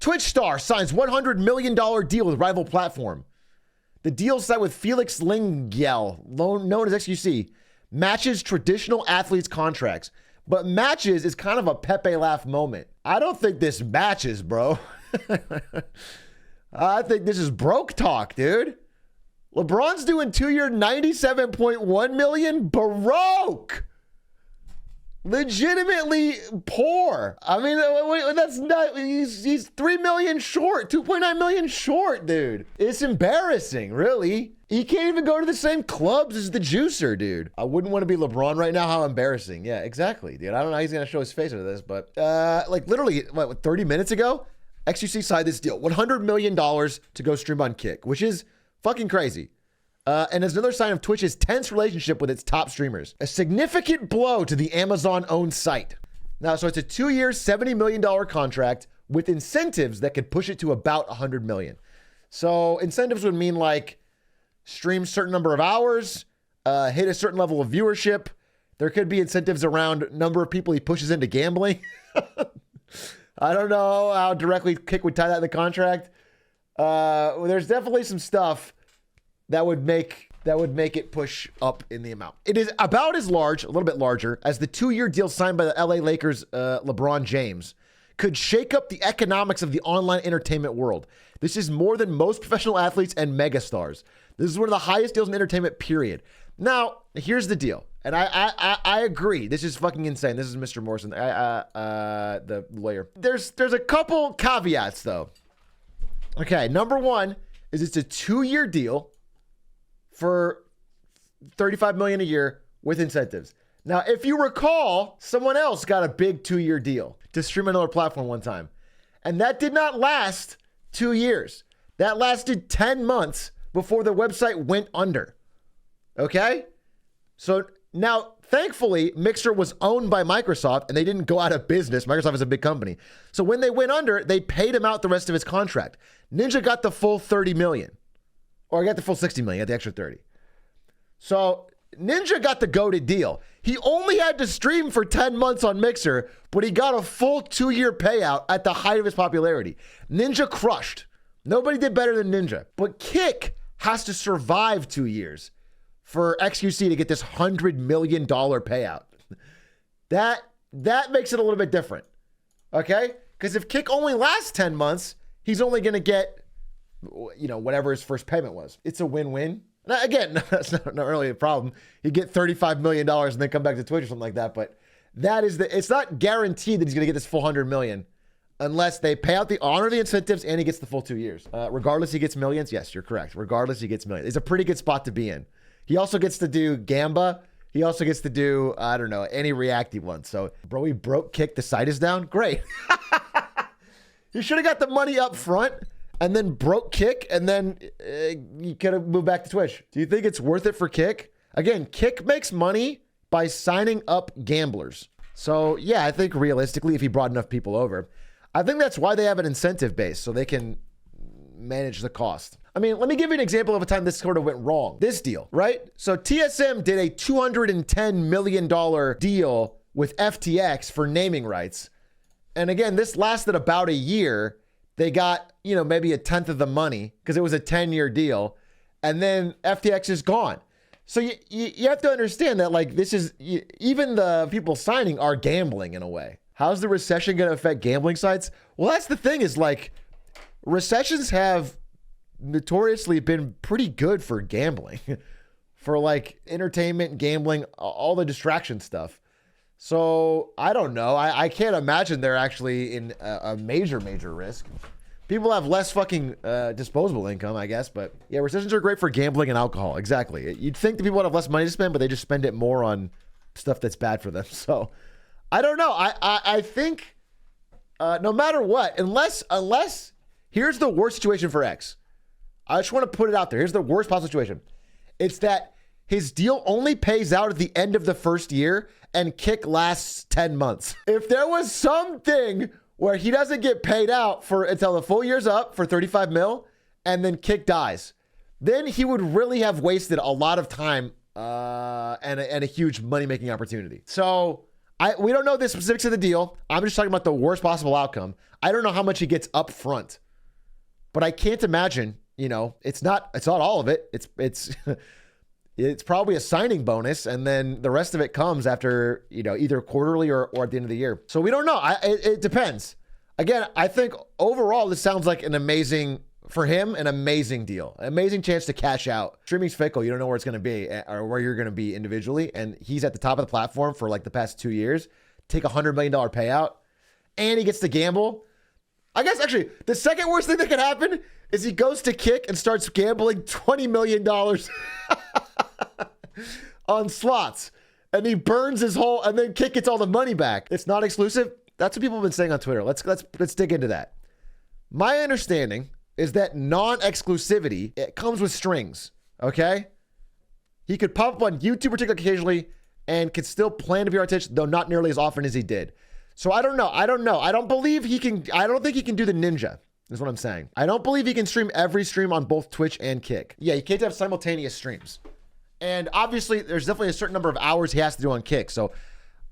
Twitch star signs $100 million deal with rival platform. The deal signed with Felix Lingel, known as XQC, matches traditional athletes' contracts. But matches is kind of a Pepe laugh moment. I don't think this matches, bro. I think this is broke talk, dude. LeBron's doing 2-year $97.1 million. Broke. Legitimately poor. I mean, that's not, he's 3 million short, 2.9 million short, dude. It's embarrassing, really. He can't even go to the same clubs as the juicer, dude. I wouldn't want to be LeBron right now. How embarrassing. Yeah, exactly, dude. I don't know how he's going to show his face into this, but like literally, what, 30 minutes ago, XQC signed this deal, $100 million to go stream on Kick, which is fucking crazy. And as another sign of Twitch's tense relationship with its top streamers. A significant blow to the Amazon-owned site. Now, so it's a 2-year, $70 million contract with incentives that could push it to about $100 million. So incentives would mean like stream certain number of hours, hit a certain level of viewership. There could be incentives around number of people he pushes into gambling. I don't know how directly Kick would tie that in the contract. There's definitely some stuff that would make it push up in the amount. It is about as large, a little bit larger, as the 2-year deal signed by the LA Lakers, LeBron James. Could shake up the economics of the online entertainment world. This is more than most professional athletes and megastars. This is one of the highest deals in entertainment, period. Now, here's the deal. And I agree. This is fucking insane. This is Mr. Morrison, the lawyer. There's a couple caveats, though. Okay, number one is it's a 2-year deal for $35 million a year with incentives. Now, if you recall, someone else got a big 2-year deal to stream another platform one time. And that did not last 2 years. That lasted 10 months before the website went under. Okay? So now, thankfully, Mixer was owned by Microsoft and they didn't go out of business. Microsoft is a big company. So when they went under, they paid him out the rest of his contract. Ninja got the full $30 million. Or I got the full $60 million, got the extra 30. So Ninja got the goated deal. He only had to stream for 10 months on Mixer, but he got a full 2-year payout at the height of his popularity. Ninja crushed. Nobody did better than Ninja. But Kick has to survive 2 years for XQC to get this $100 million payout. That makes it a little bit different. Okay? Because if Kick only lasts 10 months, he's only going to get, whatever his first payment was. It's a win-win. Now, again, that's not really a problem. You get $35 million and then come back to Twitch or something like that. But it's not guaranteed that he's going to get this full $100 million unless they pay out honor the incentives and he gets the full 2 years. Regardless, he gets millions. Yes, you're correct. Regardless, he gets millions. It's a pretty good spot to be in. He also gets to do Gamba. He also gets to do, any React he wants. So, bro, he broke Kick. The site is down. Great. You should have got the money up front and then broke Kick, and then you could have moved back to Twitch. Do you think it's worth it for Kick? Again, Kick makes money by signing up gamblers. So, yeah, I think realistically, if he brought enough people over, I think that's why they have an incentive base, so they can manage the cost. I mean, let me give you an example of a time this sort of went wrong. This deal, right? So TSM did a $210 million deal with FTX for naming rights. And again, this lasted about a year. They got, maybe a tenth of the money because it was a 10-year deal. And then FTX is gone. So you have to understand that, like, this is, even the people signing are gambling in a way. How's the recession going to affect gambling sites? Well, that's the thing is, like, recessions have notoriously been pretty good for gambling, for like entertainment, gambling, all the distraction stuff. So I don't know. I can't imagine they're actually in a major risk. People have less fucking disposable income, I guess. But yeah, recessions are great for gambling and alcohol. Exactly. You'd think that people would have less money to spend, but they just spend it more on stuff that's bad for them. So I don't know. I think no matter what, unless here's the worst situation for X. I just want to put it out there. Here's the worst possible situation. It's that his deal only pays out at the end of the first year and Kick lasts 10 months. If there was something where he doesn't get paid out until the full year's up for 35 mil and then Kick dies, then he would really have wasted a lot of time and a huge money-making opportunity. So We don't know the specifics of the deal. I'm just talking about the worst possible outcome. I don't know how much he gets up front, but I can't imagine, you know, it's not all of it. It's probably a signing bonus, and then the rest of it comes after, you know, either quarterly or at the end of the year. So we don't know. It depends. Again, I think overall this sounds like an amazing deal, amazing chance to cash out. Streaming's fickle. You don't know where it's going to be or where you're going to be individually. And he's at the top of the platform for like the past 2 years. Take $100 million payout, and he gets to gamble. I guess actually the second worst thing that could happen is he goes to Kick and starts gambling $20 million on slots, and he burns his whole, and then Kick gets all the money back. It's not exclusive. That's what people have been saying on Twitter. Let's dig into that. My understanding is that non-exclusivity, it comes with strings, okay? He could pop up on YouTube particularly occasionally and could still plan to be on Twitch, though not nearly as often as he did. So I don't know. I don't think he can do the ninja, is what I'm saying. I don't believe he can stream every stream on both Twitch and Kick. Yeah, you can't have simultaneous streams. And obviously, there's definitely a certain number of hours he has to do on Kick. So,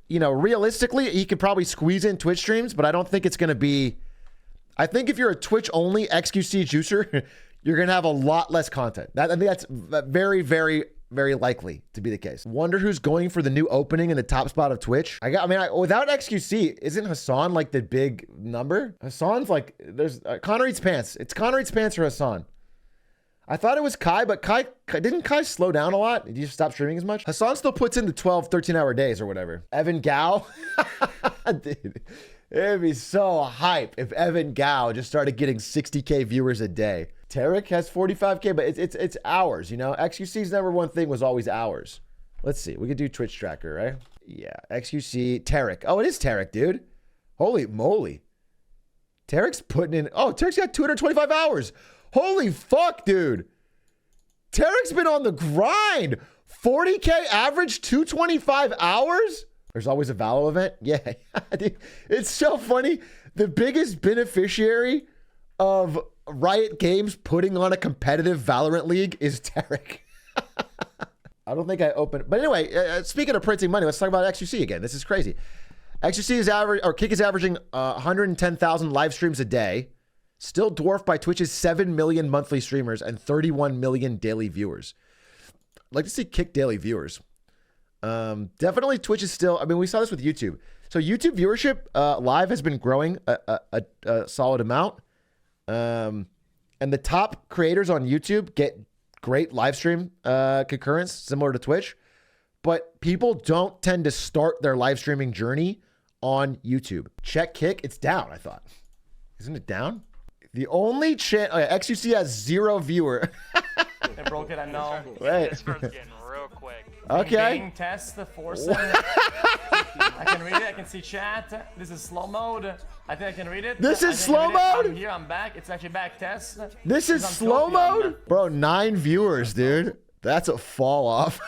you know, realistically, he could probably squeeze in Twitch streams, but I don't think it's going to be... I think if you're a Twitch-only XQC juicer, you're going to have a lot less content. I think that's very, very, very likely to be the case. Wonder who's going for the new opening in the top spot of Twitch. Without XQC, isn't Hassan like the big number? Hassan's like, there's Connor Eats Pants. It's Connor Eats Pants or Hassan. I thought it was Kai, but didn't Kai slow down a lot? Did you stop streaming as much? Hassan still puts in the 12, 13-hour days or whatever. Evan Gao? Dude, it'd be so hype if Evan Gao just started getting 60K viewers a day. Tarek has 45K, but it's hours, you know? XQC's number one thing was always hours. Let's see. We could do Twitch tracker, right? Yeah, XQC, Tarek. Oh, it is Tarek, dude. Holy moly. Tarek's putting in... Oh, Tarek's got 225 hours. Holy fuck, dude. Tarek's been on the grind. 40K average, 225 hours? There's always a Valo event? Yeah. It's so funny. The biggest beneficiary of Riot Games putting on a competitive Valorant league is Tarek. I don't think I opened... But anyway, speaking of printing money, let's talk about XQC again. This is crazy. XQC is Kick is averaging 110,000 live streams a day. Still dwarfed by Twitch's 7 million monthly streamers and 31 million daily viewers. I'd like to see Kick daily viewers. Definitely Twitch is still, I mean, we saw this with YouTube. So YouTube viewership live has been growing a solid amount. And the top creators on YouTube get great live stream concurrence, similar to Twitch. But people don't tend to start their live streaming journey on YouTube. Check Kick, it's down, I thought. Isn't it down? The only XQC has 0 viewer. They broke it, I know. Wait. This bird's getting real quick. Okay. Gang test, forcing. I can read it, I can see chat. This is slow mode. I think I can read it. This is slow mode? I'm here, I'm back. It's actually back test. This is slow mode? Bro, 9 viewers, dude. That's a fall off.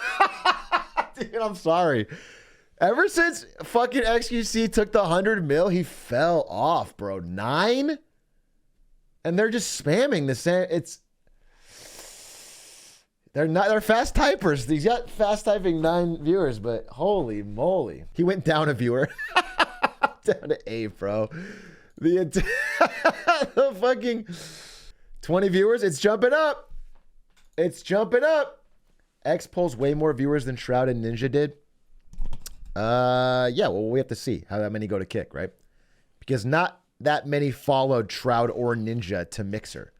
Dude, I'm sorry. Ever since fucking XQC took the 100 mil, he fell off, bro. 9? And they're just spamming the same. They're fast typers. He's got fast typing 9 viewers, but holy moly. He went down a viewer. Down to 8, bro. The fucking 20 viewers. It's jumping up. It's jumping up. X pulls way more viewers than Shroud and Ninja did. Yeah, well, we have to see how that many go to Kick, right? Because not that many followed Shroud or Ninja to Mixer.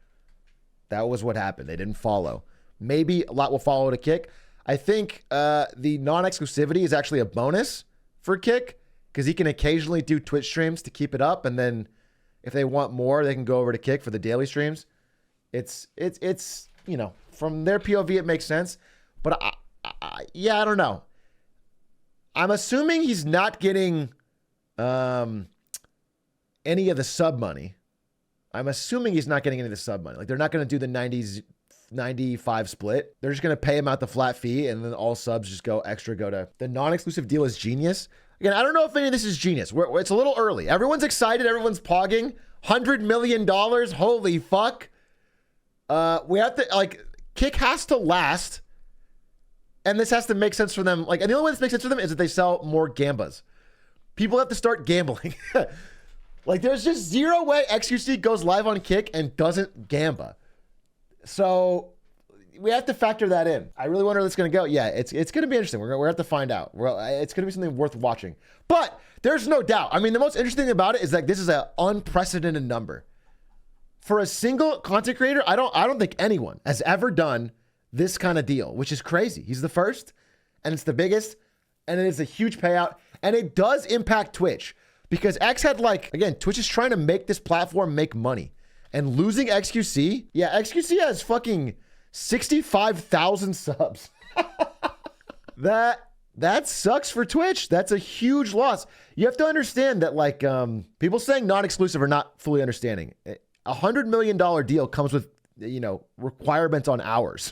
That was what happened. They didn't follow. Maybe a lot will follow to Kick. I think the non-exclusivity is actually a bonus for Kick because he can occasionally do Twitch streams to keep it up, and then if they want more, they can go over to Kick for the daily streams. It's you know, from their POV, it makes sense. But yeah, I don't know. I'm assuming he's not getting any of the sub money. I'm assuming he's not getting any of the sub money. Like, they're not going to do the 95 split. They're just going to pay him out the flat fee, and then all subs just go extra go to... The non-exclusive deal is genius. Again, I don't know if any of this is genius. It's a little early. Everyone's excited. Everyone's pogging. $100 million. Holy fuck. We have to... Like, Kick has to last... And this has to make sense for them. Like, and the only way this makes sense for them is that they sell more Gambas. people have to start gambling. Like, there's just zero way XQC goes live on Kick and doesn't gamba. So we have to factor that in. I really wonder how it's going to go. Yeah, it's going to be interesting. We're going to have to find out. It's going to be something worth watching. But there's no doubt. I mean, the most interesting thing about it is that this is an unprecedented number. For a single content creator, I don't think anyone has ever done this kind of deal, which is crazy. He's the first, and it's the biggest, and it is a huge payout, and it does impact Twitch. Because X had again, Twitch is trying to make this platform make money. And losing XQC, yeah, XQC has fucking 65,000 subs. That sucks for Twitch. That's a huge loss. You have to understand that people saying non-exclusive are not fully understanding. $100 million deal comes with, requirements on hours.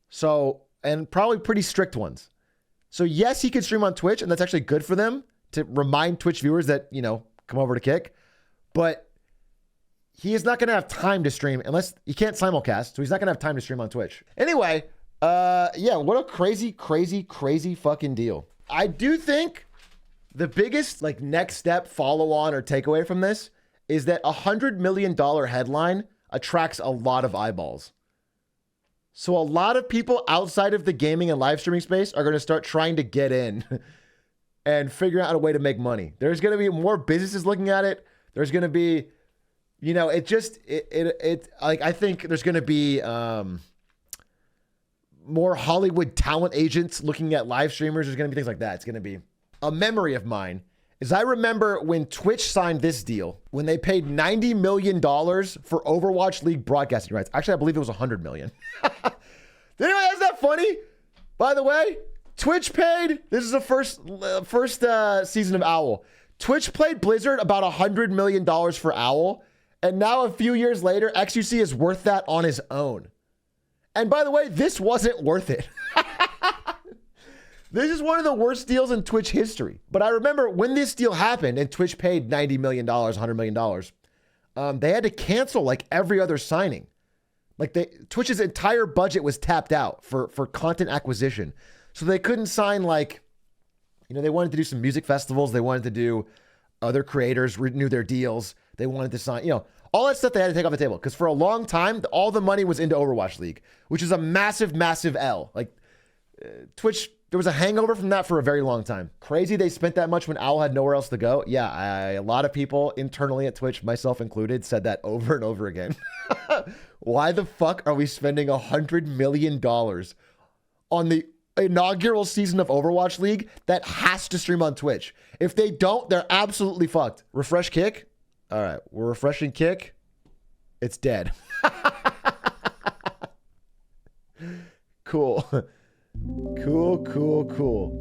So, and probably pretty strict ones. So yes, he could stream on Twitch, and that's actually good for them to remind Twitch viewers that, come over to Kick. But he is not going to have time to stream unless he can't simulcast. So he's not going to have time to stream on Twitch. Anyway, yeah, what a crazy, crazy, crazy fucking deal. I do think the biggest next step, follow on or takeaway from this is that $100 million headline attracts a lot of eyeballs. So a lot of people outside of the gaming and live streaming space are going to start trying to get in and figure out a way to make money. There's going to be more businesses looking at it. There's going to be, I think there's going to be more Hollywood talent agents looking at live streamers. There's going to be things like that. It's going to be a memory of mine. Is I remember when Twitch signed this deal, when they paid $90 million for Overwatch League broadcasting rights. Actually, I believe it was $100 million. Anyway, isn't that funny? By the way, Twitch paid, this is the first season of Owl. Twitch paid Blizzard about $100 million for Owl. And now a few years later, XQC is worth that on his own. And by the way, this wasn't worth it. This is one of the worst deals in Twitch history. But I remember when this deal happened and Twitch paid $90 million, $100 million, they had to cancel every other signing. Twitch's entire budget was tapped out for content acquisition. So they couldn't sign they wanted to do some music festivals. They wanted to do other creators renew their deals. They wanted to sign, all that stuff they had to take off the table. Because for a long time, all the money was into Overwatch League, which is a massive, massive L. Twitch, there was a hangover from that for a very long time. Crazy they spent that much when Owl had nowhere else to go. Yeah, a lot of people internally at Twitch, myself included, said that over and over again. Why the fuck are we spending $100 million on the inaugural season of Overwatch League that has to stream on Twitch? If they don't, they're absolutely fucked. Refresh Kick. All right, we're refreshing Kick. It's dead. Cool. Cool.